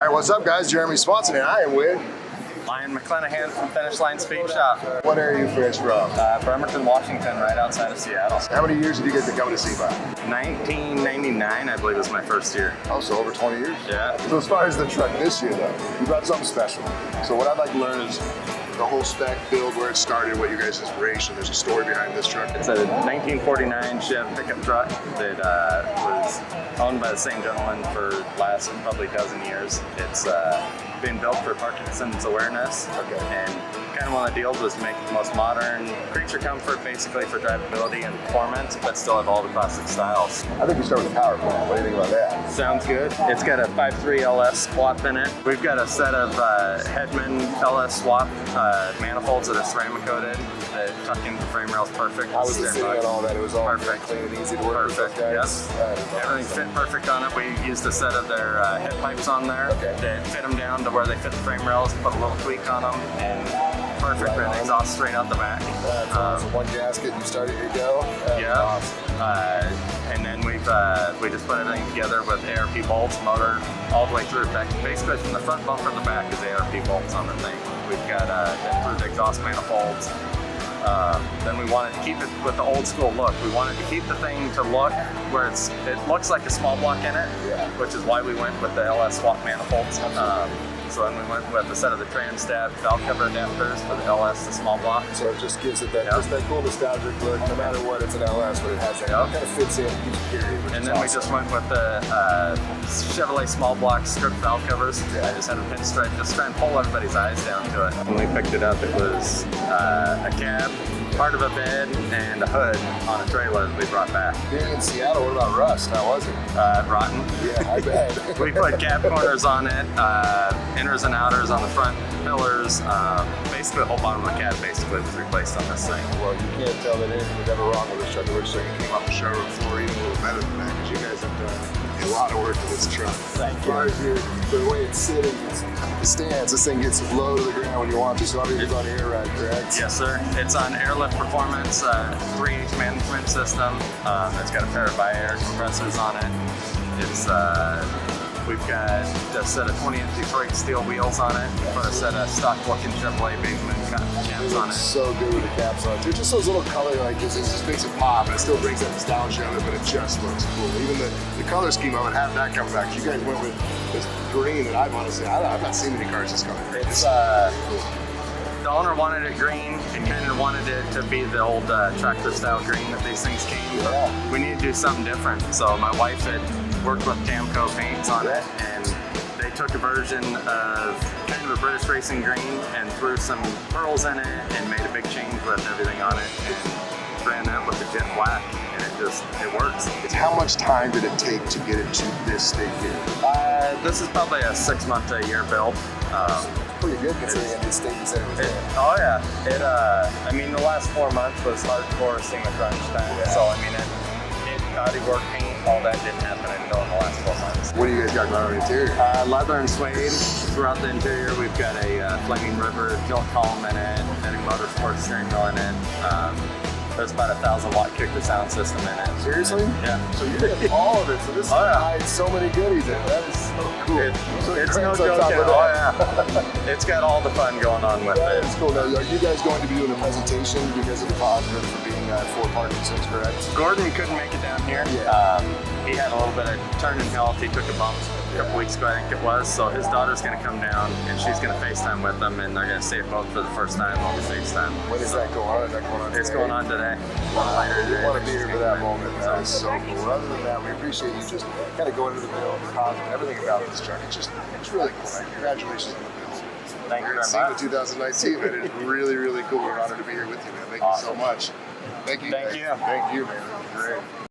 All right, what's up, guys? Jeremy Swanson, and I am with Lyon McClenahan from Finish Line Speed Shop. What area are you fresh from? Bremerton, Washington, right outside of Seattle. How many years did you get to come to SEMA? 1999, I believe, was my first year. Oh, so over 20 years? Yeah. So as far as the truck this year, though, you brought something special. So what I'd like to learn is the whole spec, build, where it started, what you guys' inspiration. There's a story behind this truck. It's a 1949 Chevy pickup truck that was owned by the same gentleman for the last probably dozen years. It's been built for Parkinson's awareness. Okay. And kind of one of the deals was to make the most modern creature comfort, basically for drivability and performance, but still have all the classic styles. I think we start with the power plant. What do you think about that? Sounds good. It's got a 5.3 LS swap in it. We've got a set of Hedman LS swap manifolds that are ceramic coated that tuck into the frame rails perfect. I was just sitting on all that. It was all perfect, clean and easy to work with. Perfect. Yes. Everything fit perfect on it. We used a set of their head pipes on there that fit them down to where they fit the frame rails. Put a little tweak on them and perfect. Right, and exhaust straight out the back. So one gasket, you started to go. Yeah. Awesome. And then we just put everything together with ARP bolts, motor all the way through. Basically, from the front bumper to the back is ARP bolts on the thing. We've got improved exhaust manifolds. Then we wanted to keep it with the old school look. We wanted to keep the thing to look where it looks like a small block in it, which is why we went with the LS swap manifolds. So then we went with a set of the Trans-Dapt valve cover adapters for the LS to small block. So it just gives it that, just that cool nostalgic look. No matter what, it's an LS, but it has that kind of fits in each period. And then we just went with the Chevrolet small block strip valve covers. I just had a pinstripe, just try and pull everybody's eyes down to it. When we picked it up, it was a cab, part of a bed, and a hood on a trailer that we brought back. Being in Seattle, what about rust? How was it? Rotten. Yeah, I bet. We put cab corners on it, inners and outers on the front pillars. Basically, the whole bottom of the cab basically was replaced on this thing. Well, you can't tell that anything was ever wrong with this truck. It looks like it came off the showroom floor even a little better than that, because you guys have done a lot of work to this truck. Thank you. As far as the way it's sitting, the stance, this thing gets low to the ground when you want to, so everything's on air ride, correct? Yes, sir. It's on Airlift Performance 3H management system. It's got a pair of bi-air compressors on it. It's we've got a set of 20-inch Detroit Teel Wheels on it. Put a set of stock-looking Chevrolet Bateman caps on it. So good with the caps on it too. Just those little color, like this, it just makes it pop. It still brings that nostalgia of it, but it just looks cool. Even the color scheme of it, have that come back. You guys went with this green that I've honestly, I've not seen many cars this color. It's the owner wanted it green and kind of wanted it to be the old tractor style green that these things came. Yeah. We needed to do something different. So my wife had worked with Tamco paints on it, and they took a version of kind of a British racing green and threw some pearls in it and made a big change with everything on it and ran that with the jet black, and it works. How much time did it take to get it to this state here? This is probably a 6-month to a year build. Pretty good considering in this state you said it was in. Oh yeah, I mean the last 4 months was hardcore SEMA crunch time. So I mean body work, paint, all that didn't happen until in the last 4 months. What do you guys got going on in the interior? Leather and suede throughout the interior. We've got a Flaming River tilt column in it, Eddie Motorsports steering wheel in it. There's about a 1,000-watt kicker sound system in it. Seriously? Yeah. So you did all of it. So this hides so many goodies in it. That is so cool. It's no joke. Oh yeah. It's got all the fun going on with it. It's cool. Now, are you guys going to be doing a presentation because of the positive for being for Parkinson's, correct? Gordon couldn't make it down here. Yeah. He had a little bit of turn in health. He took a bump a couple weeks ago, I think it was. So his daughter's going to come down and she's going to FaceTime with them, and they're going to see it both for the first time over FaceTime. When is that going on? Is that going on today? It's going on today. Later today. We want to be here for that moment. That is so cool. Other than that, we appreciate you just kind of going into the build, the positive, everything about this truck. It's really cool, man. Congratulations on the build. Thank you very much. SEMA 2019, man. It's really, really cool. We're honored to be here with you, man. Thank you so much. Thank you. Thank you. Thank you, man. Great.